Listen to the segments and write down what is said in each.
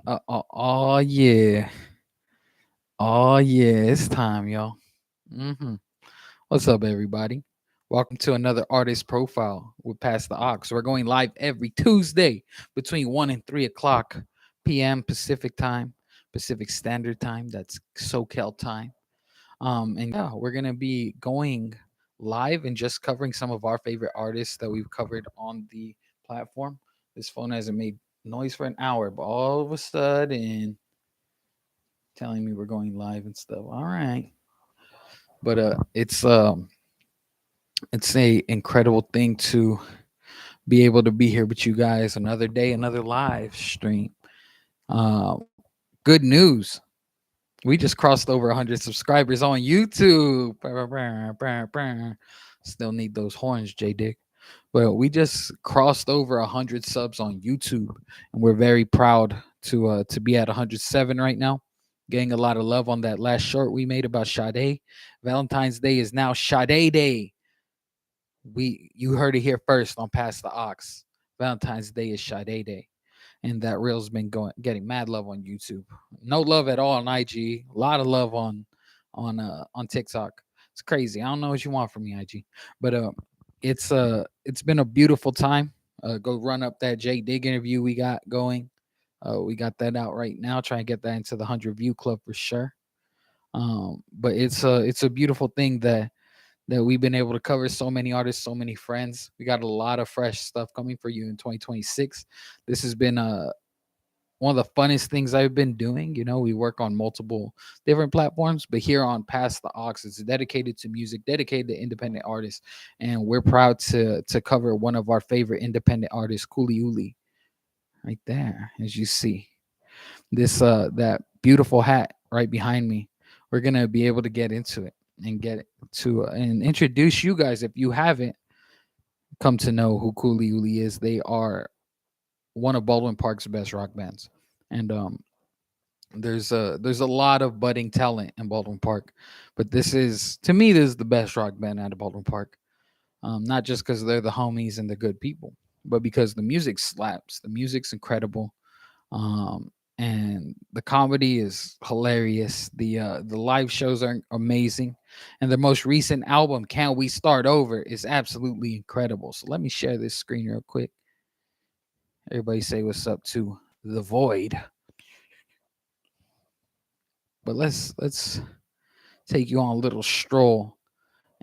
Oh yeah. Oh yeah. It's time, y'all. hmm What's up, everybody? Welcome to another artist profile with Past the Ox. We're going live every Tuesday between 1 and 3 o'clock p.m. Pacific time, Pacific Standard Time. That's SoCal time. And yeah, we're gonna be going live and just covering some of our favorite artists that we've covered on the platform. This phone hasn't made noise for an hour, but all of a sudden telling me we're going live and stuff. All right. But it's a incredible thing to be able to be here with you guys another day, another live stream. Good news. We just crossed over 100 subscribers on YouTube. Still need those horns, J Dick. But we just crossed over 100 subs on YouTube, and we're very proud to be at 107 right now. Getting a lot of love on that last short we made about Sade. Valentine's Day is now Sade Day. You heard it here first on Past the Ox. Valentine's Day is Sade Day, and that reel's been getting mad love on YouTube. No love at all on IG. A lot of love on TikTok. It's crazy. I don't know what you want from me, IG, but it's been a beautiful time. Go run up that Jay Dig interview we got going. We got that out right now. Try and get that into the 100 view club for sure. But it's a beautiful thing that we've been able to cover so many artists, so many friends. We got a lot of fresh stuff coming for you in 2026. This has been one of the funnest things I've been doing. You know, we work on multiple different platforms, but here on Past the Ox, it's dedicated to music, dedicated to independent artists, and we're proud to cover one of our favorite independent artists, Cooli Ooli, right there, as you see this that beautiful hat right behind me. We're gonna be able to get into it and get to and introduce you guys if you haven't come to know who Cooli Ooli is. They are one of Baldwin Park's best rock bands, and there's a lot of budding talent in Baldwin Park, but this is the best rock band out of Baldwin Park. Not just because they're the homies and the good people, but because the music slaps. The music's incredible. And the comedy is hilarious. The live shows are amazing, and the most recent album, "Can We Start Over," is absolutely incredible. So let me share this screen real quick. Everybody say what's up to the Void. But let's take you on a little stroll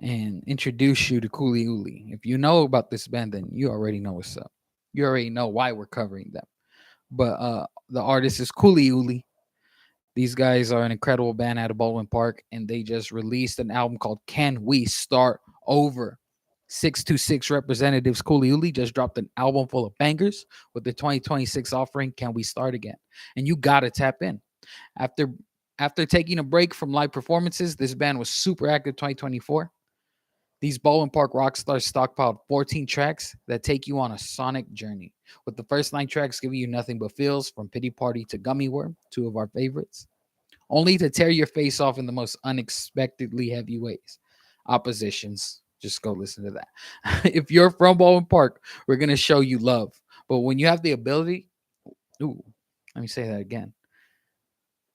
and introduce you to Cooley Ooley. If you know about this band, then you already know what's up. You already know why we're covering them. But the artist is Cooley Ooley. These guys are an incredible band out of Baldwin Park, and they just released an album called "Can We Start Over." 626 representatives Cooley Ooley just dropped an album full of bangers with the 2026 offering "Can We Start Again," and you gotta tap in. After after taking a break from live performances, this band was super active 2024. These Baldwin Park rock stars stockpiled 14 tracks that take you on a sonic journey, with the first 9 tracks giving you nothing but feels from Pity Party to Gummy Worm, two of our favorites, only to tear your face off in the most unexpectedly heavy ways. Oppositions. Just go listen to that. If you're from Baldwin Park, we're going to show you love. But when you have the ability, ooh, let me say that again.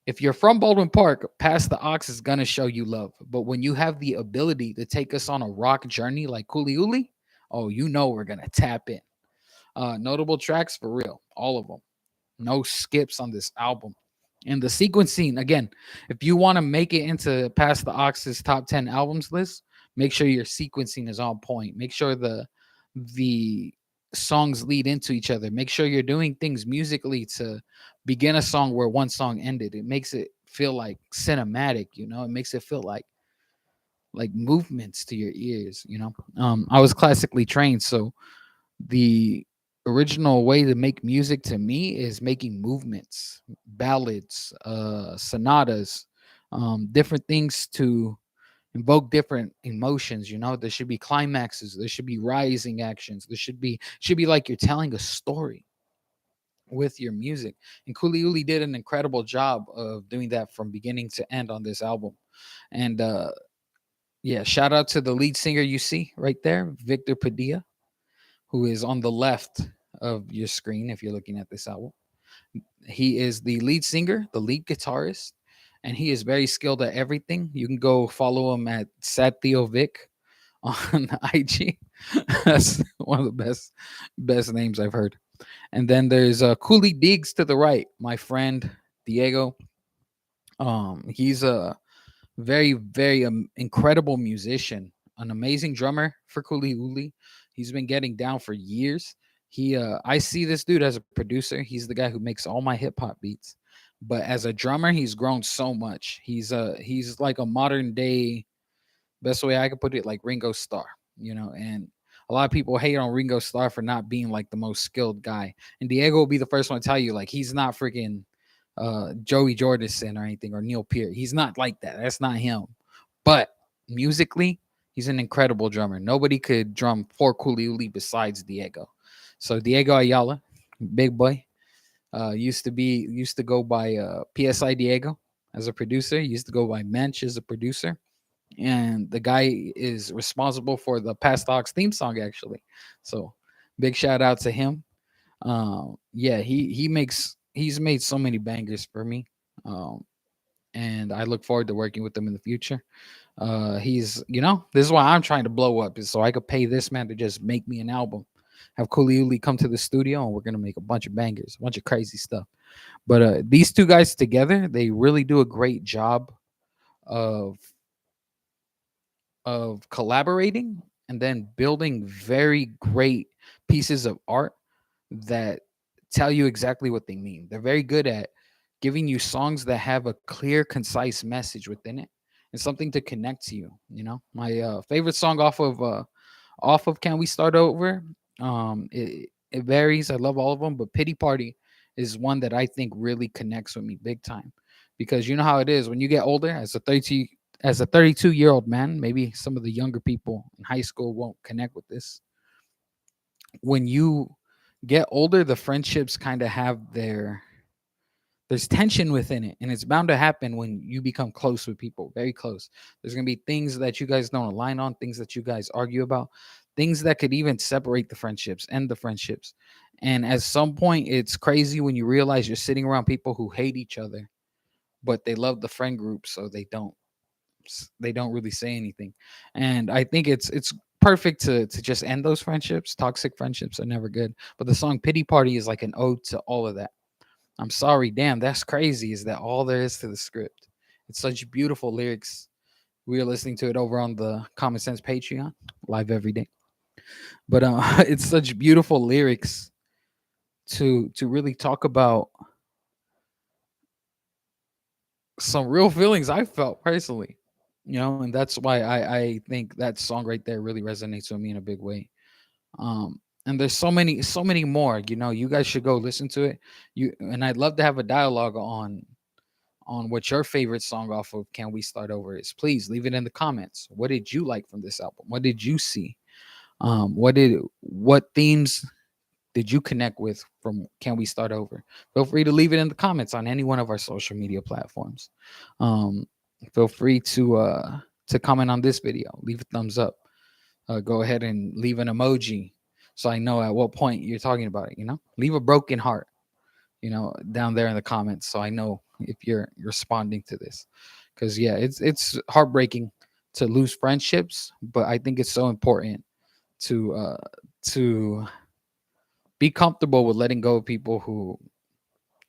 If you're from Baldwin Park, Past the Ox is gonna show you love. But when you have the ability to take us on a rock journey like Cooley Ooley, oh, you know we're gonna tap in. Notable tracks for real, all of them. No skips on this album. And the sequencing, again, if you want to make it into Past the Ox's top 10 albums list, make sure your sequencing is on point. Make sure the songs lead into each other. Make sure you're doing things musically to begin a song where one song ended. It makes it feel like cinematic, you know. It makes it feel like movements to your ears, you know. I was classically trained, so the original way to make music to me is making movements, ballads, sonatas, different things to invoke different emotions. You know, there should be climaxes, there should be rising actions, there should be like you're telling a story with your music. And Cooley Ooley did an incredible job of doing that from beginning to end on this album. And yeah, shout out to the lead singer you see right there, Victor Padilla, who is on the left of your screen if you're looking at this album. He is the lead singer, the lead guitarist, and he is very skilled at everything. You can go follow him at Sad Theo Vic on IG. That's one of the best names I've heard. And then there's Cooley Diggs to the right, my friend Diego. He's a very incredible musician, an amazing drummer for Cooli Ooli. He's been getting down for years. I see this dude as a producer. He's the guy who makes all my hip hop beats. But as a drummer, he's grown so much. He's like a modern day, best way I could put it, like Ringo Starr, and a lot of people hate on Ringo Starr for not being like the most skilled guy. And Diego will be the first one to tell you, like, he's not freaking Joey Jordison or anything, or Neil Peart. He's not like that. That's not him. But musically, he's an incredible drummer. Nobody could drum for Cooli Ooli besides Diego. So Diego Ayala, big boy, used to go by PSI Diego as a producer. He used to go by Mensch as a producer, and the guy is responsible for the Past Dogs theme song, actually. So big shout out to him. Yeah, he's made so many bangers for me, and I look forward to working with him in the future. He's this is why I'm trying to blow up, is so I could pay this man to just make me an album, have Cooli Ooli come to the studio, and we're gonna make a bunch of bangers, a bunch of crazy stuff. But these two guys together, they really do a great job of collaborating and then building very great pieces of art that tell you exactly what they mean. They're very good at giving you songs that have a clear, concise message within it and something to connect to you. My favorite song off of Can We Start Over? It varies. I love all of them, but Pity Party is one that I think really connects with me big time, because you know how it is when you get older, as a 32-year-old man. Maybe some of the younger people in high school won't connect with this. When you get older, the friendships kind of have there's tension within it, and it's bound to happen when you become close with people, very close. There's going to be things that you guys don't align on, things that you guys argue about, things that could even separate the friendships, end the friendships. And at some point, it's crazy when you realize you're sitting around people who hate each other, but they love the friend group, so they don't really say anything. And I think it's perfect to just end those friendships. Toxic friendships are never good, but the song Pity Party is like an ode to all of that. I'm sorry, damn, that's crazy. Is that all there is to the script? It's such beautiful lyrics. We are listening to it over on the Common Sense Patreon, live every day. But it's such beautiful lyrics to really talk about some real feelings I felt personally. And that's why I think that song right there really resonates with me in a big way. And there's so many more. You guys should go listen to it. And I'd love to have a dialogue on what your favorite song off of Can We Start Over is. Please leave it in the comments. What did you like from this album? What did you see? What themes did you connect with from Can We Start Over? Feel free to leave it in the comments on any one of our social media platforms. Um, Feel free to comment on this video. Leave a thumbs up. Go ahead and leave an emoji so I know at what point you're talking about it. Leave a broken heart, down there in the comments, so I know if you're responding to this. Because yeah, it's heartbreaking to lose friendships, but I think it's so important to be comfortable with letting go of people who,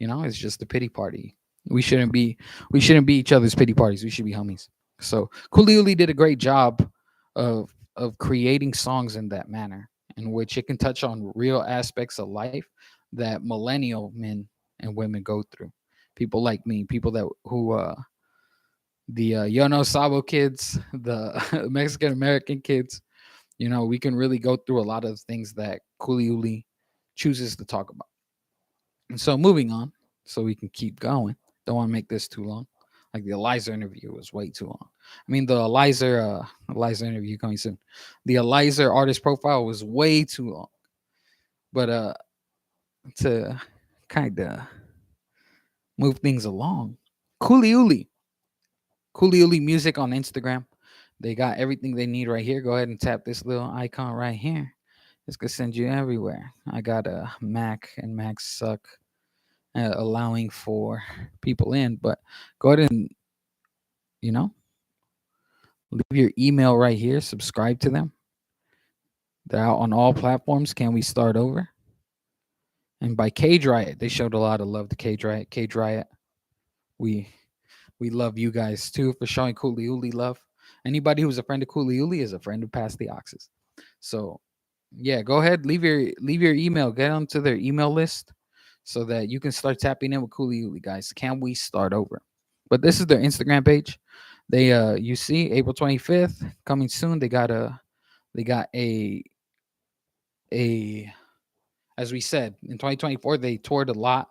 it's just a pity party. We shouldn't be each other's pity parties. We should be homies. So Cooli Ooli did a great job of creating songs in that manner, in which it can touch on real aspects of life that millennial men and women go through. People like me, people that who the Yo No Sabo kids, the Mexican American kids, we can really go through a lot of things that Cooli Ooli chooses to talk about. And so moving on, so we can keep going. Don't want to make this too long. Like the Eliza interview was way too long. I mean, the Eliza interview coming soon. The Eliza artist profile was way too long. But to kind of move things along, Cooli Ooli, Cooli Ooli music on Instagram. They got everything they need right here. Go ahead and tap this little icon right here. It's gonna send you everywhere. I got a Mac and Mac suck. allowing for people in. But go ahead and, you know, leave your email right here. Subscribe to them. They're out on all platforms. Can we start over? And by Cage Riot, they showed a lot of love to Cage Riot. Cage Riot, we we love you guys too for showing Cooli Ooli love. Anybody who's a friend of Cooli Ooli is a friend of Pass the Oxes. So yeah, go ahead, leave your email, get onto their email list so that you can start tapping in with Cooli Ooli, guys. Can we start over? But this is their Instagram page. They you see April 25th coming soon. They got a as we said in 2024 they toured a lot.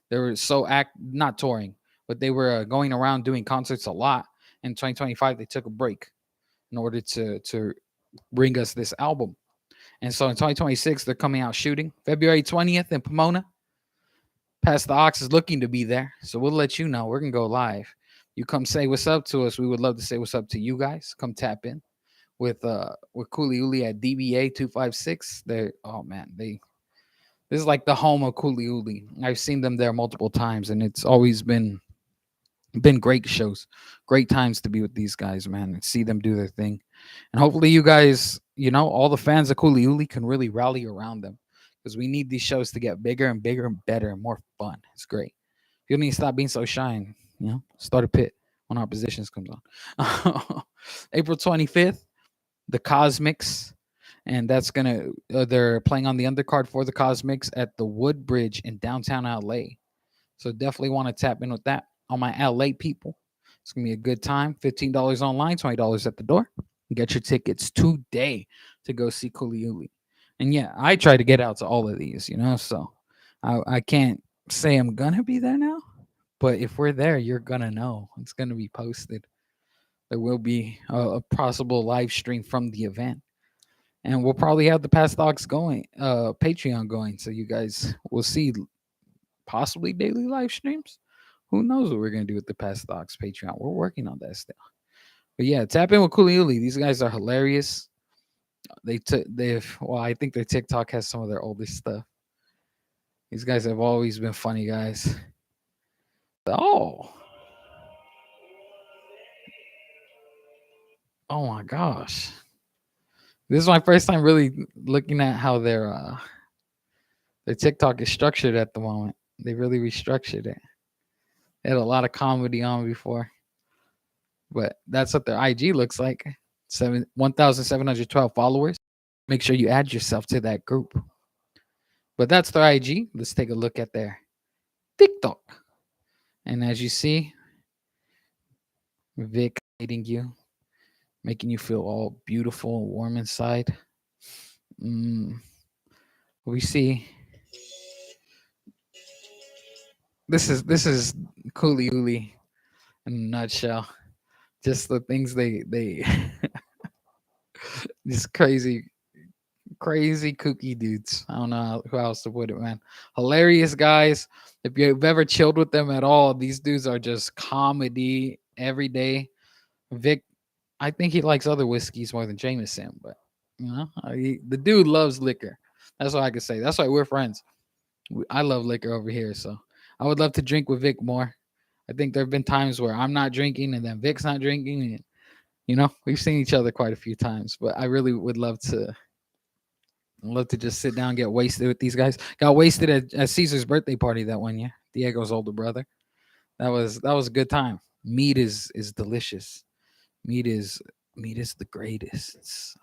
They were so act not touring, but they were going around doing concerts a lot. In 2025 they took a break in order to bring us this album. And so in 2026 they're coming out shooting February 20th in Pomona. Pass the Ox is looking to be there, so we'll let you know. We're gonna go live. You come say what's up to us. We would love to say what's up to you guys. Come tap in with Cooli Ooli at DBA 256. They oh man, this is like the home of Cooli Ooli. I've seen them there multiple times, and it's always been great shows, great times to be with these guys, man, and see them do their thing. And hopefully, you guys, all the fans of Cooli Ooli can really rally around them because we need these shows to get bigger and bigger and better and more fun. It's great. You need to stop being so shy and start a pit when Oppositions comes on. April 25th, the Cosmics, and that's gonna they're playing on the undercard for the Cosmics at the Woodbridge in downtown LA. So definitely want to tap in with that. All my LA people, it's gonna be a good time. $15 online, $20 at the door. Get your tickets today to go see Cooli Ooli. And yeah, I try to get out to all of these, so I can't say I'm gonna be there now, but if we're there, you're gonna know. It's gonna be posted. There will be a possible live stream from the event. And we'll probably have the Past Docs going, Patreon going, so you guys will see possibly daily live streams. Who knows what we're gonna do with the Past Docs Patreon? We're working on that still. But yeah, tap in with Cooli Ooli. These guys are hilarious. I think their TikTok has some of their oldest stuff. These guys have always been funny guys. Oh. Oh my gosh. This is my first time really looking at how their TikTok is structured at the moment. They really restructured it. They had a lot of comedy on before, but that's what their IG looks like. 1,712 followers. Make sure you add yourself to that group. But that's their IG. Let's take a look at their TikTok. And as you see, Vic hating you, making you feel all beautiful and warm inside. We see this is Cooli Ooli in a nutshell. Just the things they just crazy kooky dudes. I don't know who else to put it, man. Hilarious guys. If you've ever chilled with them at all, these dudes are just comedy every day. Vic, I think he likes other whiskeys more than Jameson, but the dude loves liquor. That's all I can say. That's why we're friends. I love liquor over here, so I would love to drink with Vic more. I think there have been times where I'm not drinking and then Vic's not drinking, and we've seen each other quite a few times. But I really would love to just sit down and get wasted with these guys. Got wasted at Caesar's birthday party that one year. Diego's older brother. That was a good time. Mead is delicious. Mead is the greatest.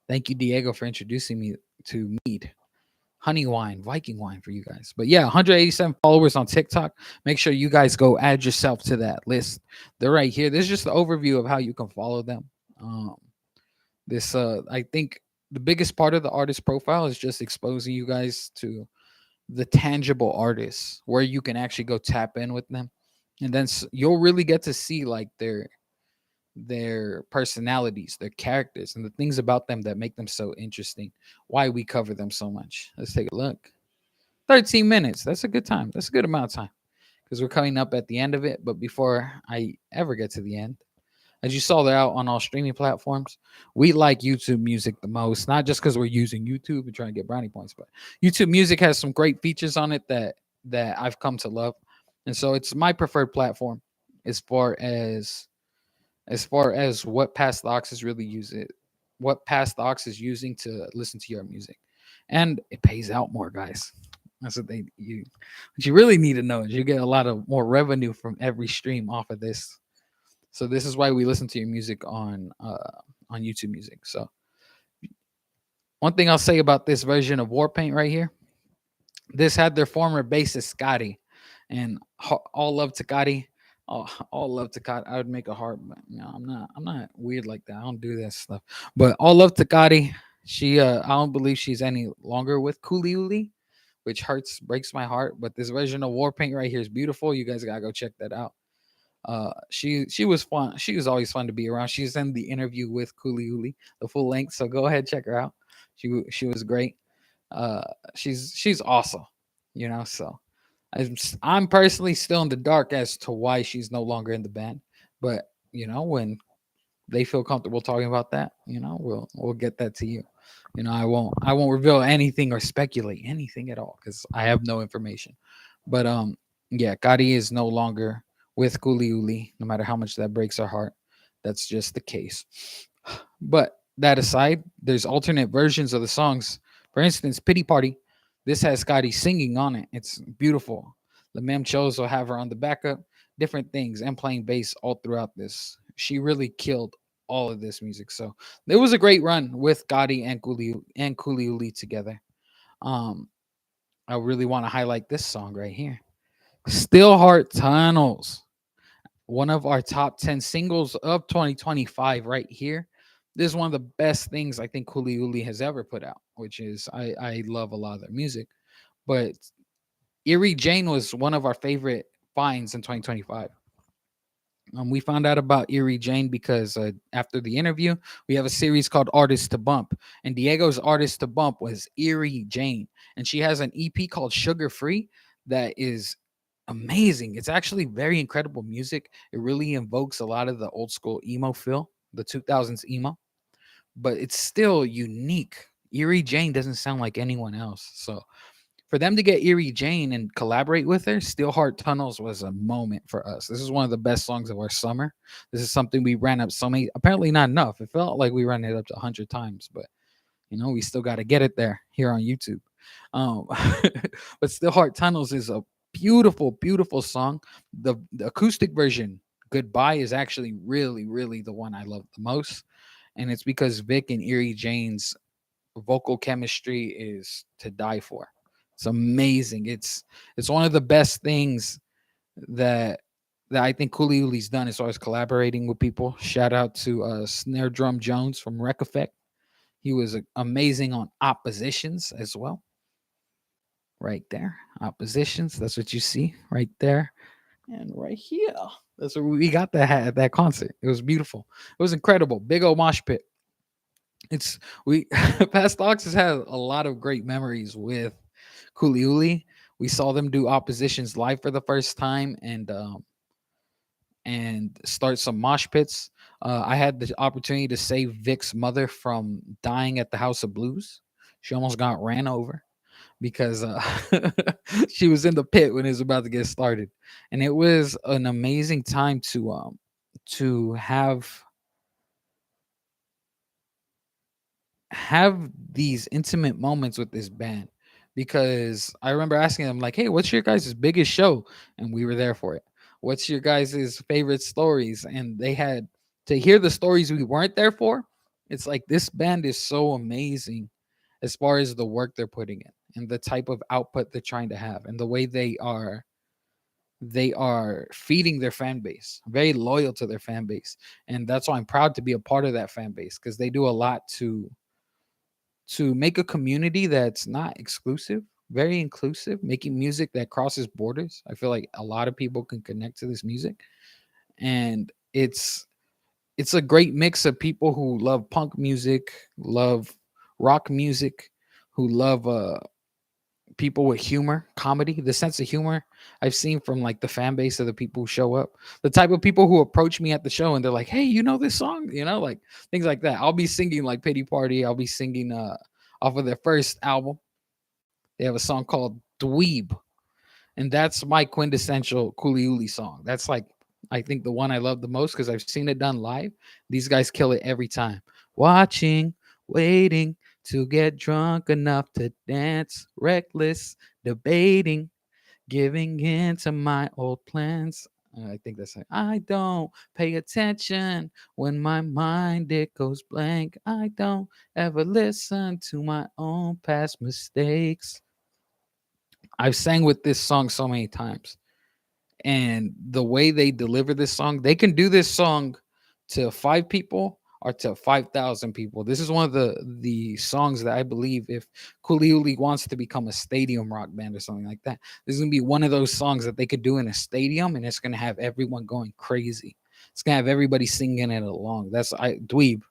Thank you, Diego, for introducing me to mead. Honey wine, Viking wine for you guys. But yeah, 187 followers on TikTok. Make sure you guys go add yourself to that list. They're right here. This is just the overview of how you can follow them. I think the biggest part of the artist profile is just exposing you guys to the tangible artists where you can actually go tap in with them. And then you'll really get to see like their personalities, their characters, and the things about them that make them so interesting. Why we cover them so much. Let's take a look. 13 minutes. That's a good time. That's a good amount of time because we're coming up at the end of it. But before I ever get to the end, as you saw, they're out on all streaming platforms. We like YouTube Music the most, not just because we're using YouTube and trying to get brownie points, but YouTube Music has some great features on it that that I've come to love, and so it's my preferred platform as far as what Pass the Aux is really using, what Pass the Aux is using to listen to your music, and it pays out more, guys. That's what you really need to know is you get a lot of more revenue from every stream off of this. So this is why we listen to your music on YouTube Music. So one thing I'll say about this version of Warpaint right here, this had their former bassist Scotty, and all love to Scotty. All love to Scotty. I would make a heart, but I'm not weird like that. I don't do that stuff. But all love to Scotty. I don't believe she's any longer with Cooli Ooli, which breaks my heart. But this version of Warpaint right here is beautiful. You guys gotta go check that out. She was fun. She was always fun to be around. She's in the interview with Cooli Ooli, the full length. So go ahead, check her out. She was great. Uh, she's awesome, So I'm personally still in the dark as to why she's no longer in the band. But when they feel comfortable talking about that, we'll get that to you. I won't reveal anything or speculate anything at all because I have no information. But yeah, Gotti is no longer with Cooli Ooli, no matter how much that breaks our heart. That's just the case. But that aside, there's alternate versions of the songs. For instance, Pity Party. This has Scotty singing on it. It's beautiful. The Mem Chose will have her on the backup, different things, and playing bass all throughout this. She really killed all of this music. So it was a great run with Gotti and Cooli Ooli together. Um, I really want to highlight this song right here. Still Heart Tunnels, one of our top 10 singles of 2025 right here. This is one of the best things I think Cooli Ooli has ever put out, which is I love a lot of their music. But Eerie Jane was one of our favorite finds in 2025. We found out about Eerie Jane because after the interview, we have a series called Artist to Bump, and Diego's Artist to Bump was Eerie Jane, and she has an EP called Sugar Free that is amazing. It's actually very incredible music. It really invokes a lot of the old school emo feel, the 2000s emo, but it's still unique. Eerie Jane doesn't sound like anyone else, so for them to get Eerie Jane and collaborate with her, Steel Heart Tunnels was a moment for us. This is one of the best songs of our summer. This is something we ran up so many, apparently not enough. It felt like we ran it up to 100 times, but we still got to get it there here on YouTube. Um, but Steel Heart Tunnels is a beautiful, beautiful song. The acoustic version, Goodbye, is actually really, really the one I love the most. And it's because Vic and Eerie Jane's vocal chemistry is to die for. It's amazing. It's one of the best things that I think Cooli Ooli's done as far as collaborating with people. Shout out to Snare Drum Jones from Rec Effect. He was amazing on Oppositions as well. Right there, Oppositions. That's what you see right there, and right here. That's where we got that at that concert. It was beautiful. It was incredible. Big old mosh pit. It's we Past Ox has had a lot of great memories with Cooli Ooli. We saw them do Oppositions live for the first time and start some mosh pits. I had the opportunity to save Vic's mother from dying at the House of Blues. She almost got ran over because she was in the pit when it was about to get started, and it was an amazing time to have these intimate moments with this band because I remember asking them like, "Hey, what's your guys' biggest show?" And we were there for it. What's your guys' favorite stories? And they had to hear the stories we weren't there for. It's like this band is so amazing as far as the work they're putting in and the type of output they're trying to have and the way they are feeding their fan base, very loyal to their fan base. And that's why I'm proud to be a part of that fan base because they do a lot to make a community that's not exclusive, very inclusive, making music that crosses borders. I feel like a lot of people can connect to this music, and it's a great mix of people who love punk music, love rock music, who love people with humor, comedy, the sense of humor I've seen from like the fan base of the people who show up, the type of people who approach me at the show and they're like, "Hey, you know this song?" Like things like that. I'll be singing like Pity Party. I'll be singing off of their first album. They have a song called Dweeb. And that's my quintessential Cooli Ooli song. That's like, I think, the one I love the most because I've seen it done live. These guys kill it every time. Watching, waiting to get drunk enough to dance, reckless, debating, giving in to my old plans. I think that's like, I don't pay attention when my mind it goes blank. I don't ever listen to my own past mistakes. I've sang with this song so many times, and the way they deliver this song, they can do this song to 5 people or to 5,000 people. This is one of the songs that I believe, if Cooli Ooli wants to become a stadium rock band or something like that, this is gonna be one of those songs that they could do in a stadium, and it's gonna have everyone going crazy. It's gonna have everybody singing it along. That's I dweeb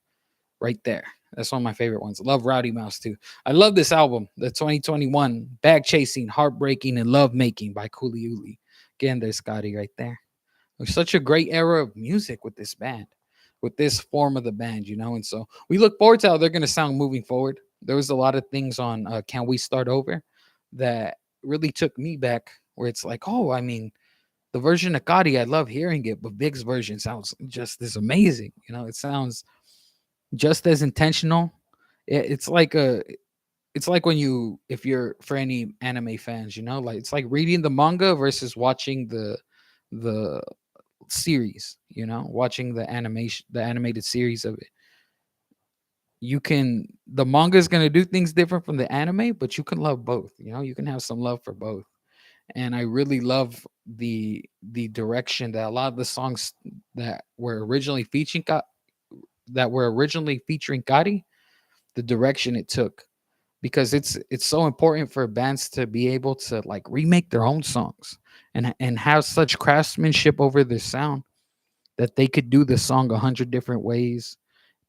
right there. That's one of my favorite ones. Love Rowdy Mouse too. I love this album, the 2021 Bag Chasing, Heartbreaking, and Love Making by Cooli Ooli. Again, there's Scotty right there. There's such a great era of music with this band, with this form of the band, And so we look forward to how they're going to sound moving forward. There was a lot of things on Can We Start Over that really took me back, where it's like, oh, I mean, the version of Gotti, I love hearing it, but Big's version sounds just as amazing. It sounds just as intentional. It's like it's like when you, if you're, for any anime fans, like it's like reading the manga versus watching the series, watching the animated series of it. The manga is going to do things different from the anime, but you can love both. You can have some love for both. And I really love the direction that a lot of the songs that were originally featuring Gotti, the direction it took, because it's so important for bands to be able to like remake their own songs and have such craftsmanship over their sound that they could do the song 100 different ways,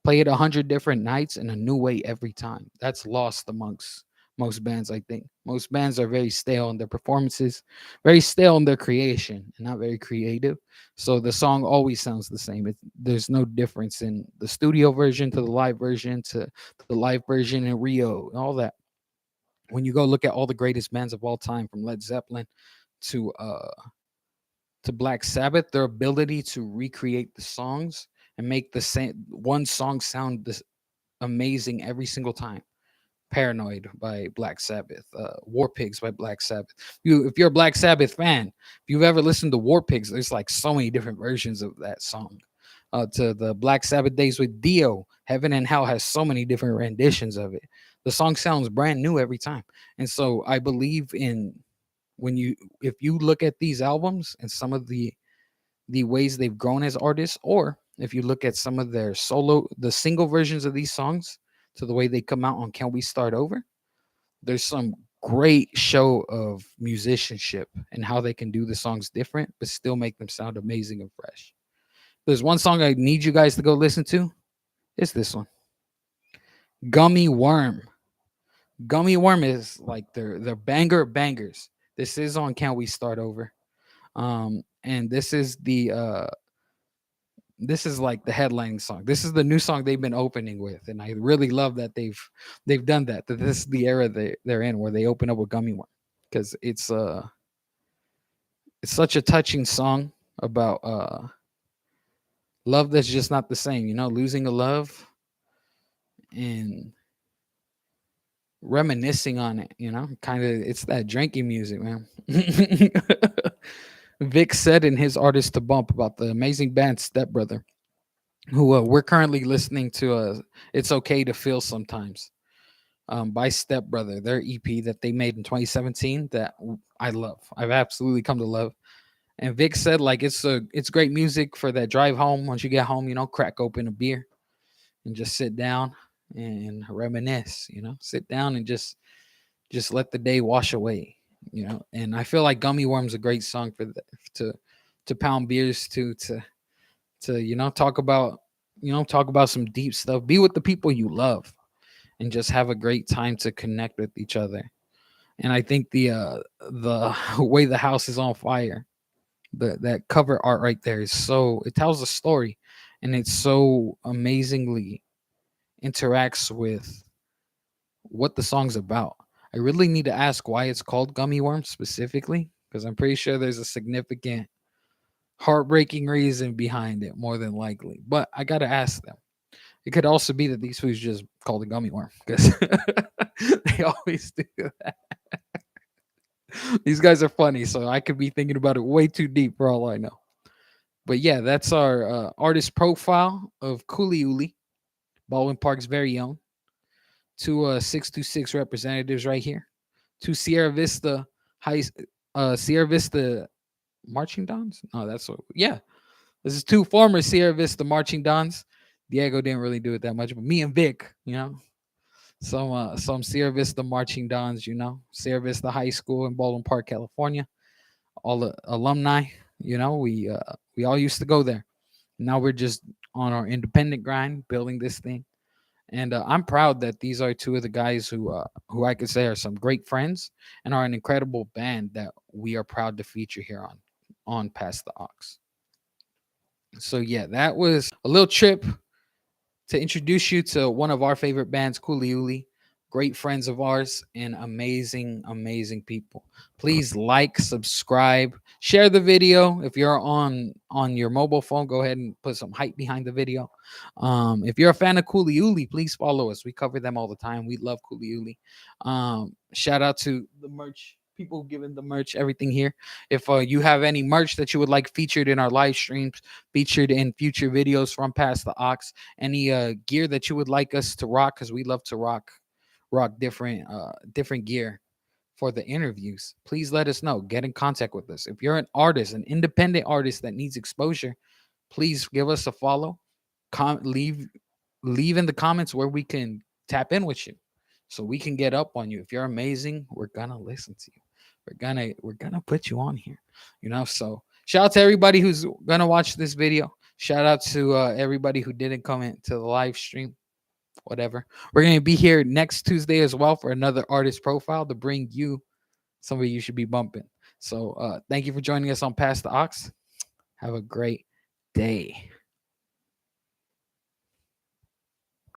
play it 100 different nights in a new way every time. That's lost amongst most bands. I think most bands are very stale in their performances, very stale in their creation, and not very creative. So the song always sounds the same. There's no difference in the studio version to the live version to the live version in Rio and all that. When you go look at all the greatest bands of all time, from Led Zeppelin to Black Sabbath, their ability to recreate the songs and make the same one song sound this amazing every single time. Paranoid by Black Sabbath, War Pigs by Black Sabbath. If you're a Black Sabbath fan, if you've ever listened to War Pigs, there's like so many different versions of that song. To the Black Sabbath days with Dio, Heaven and Hell has so many different renditions of it. The song sounds brand new every time, and so I believe in if you look at these albums and some of the ways they've grown as artists, or if you look at some of the single versions of these songs to the way they come out on Can We Start Over, there's some great show of musicianship and how they can do the songs different but still make them sound amazing and fresh. There's one song I need you guys to go listen to. It's this one, Gummy Worm. Gummy Worm is like their banger bangers. This is on Can We Start Over. And this is like the headlining song. This is the new song they've been opening with, and I really love that they've done that. That this is the era they're in, where they open up with Gummy Worm, because it's such a touching song about love that's just not the same. Losing a love and reminiscing on it. Kind of, it's that drinking music, man. Vic said in his Artist to Bump about the amazing band Stepbrother, who we're currently listening to. It's Okay to Feel Sometimes, by Stepbrother, their EP that they made in 2017 that I love. I've absolutely come to love. And Vic said like it's great music for that drive home. Once you get home, crack open a beer and just sit down and reminisce. Sit down and just let the day wash away. And I feel like Gummy Worm's a great song for to pound beers to talk about some deep stuff, be with the people you love, and just have a great time to connect with each other. And I think the way the house is on fire, that cover art right there it tells a story, and it so amazingly interacts with what the song's about. I really need to ask why it's called Gummy Worm specifically, because I'm pretty sure there's a significant heartbreaking reason behind it, more than likely. But I gotta ask them. It could also be that these foods just called a gummy worm because they always do that. These guys are funny, so I could be thinking about it way too deep for all I know. But yeah, that's our artist profile of Cooli Ooli, Baldwin Park's very own. Two 626 representatives right here. Two High, Sierra Vista marching dons. No, that's what. Yeah, this is two former Sierra Vista marching dons. Diego didn't really do it that much, but me and Vic, some Sierra Vista marching dons, Sierra Vista High School in Baldwin Park, California. All the alumni, we all used to go there. Now we're just on our independent grind, building this thing. And I'm proud that these are two of the guys who I could say are some great friends and are an incredible band that we are proud to feature here on Past the Ox. So yeah, that was a little trip to introduce you to one of our favorite bands, Cooli Ooli. Great friends of ours and amazing, amazing people. Please like, subscribe, share the video. If you're on your mobile phone, go ahead and put some hype behind the video. If you're a fan of Cooli Ooli, please follow us. We cover them all the time. We love Cooli Ooli. Shout out to the merch people giving the merch, everything here. If you have any merch that you would like featured in our live streams, featured in future videos from Past the Ox, any gear that you would like us to rock, because we love to rock different gear for the interviews, please let us know. Get in contact with us. If you're an artist, an independent artist that needs exposure, please give us a follow. Leave in the comments where we can tap in with you, so we can get up on you. If you're amazing, we're gonna listen to you. We're gonna put you on here. So shout out to everybody who's gonna watch this video. Shout out to everybody who didn't come into the live stream. Whatever. We're gonna be here next Tuesday as well for another artist profile to bring you somebody you should be bumping. So thank you for joining us on Past the Ox. Have a great day.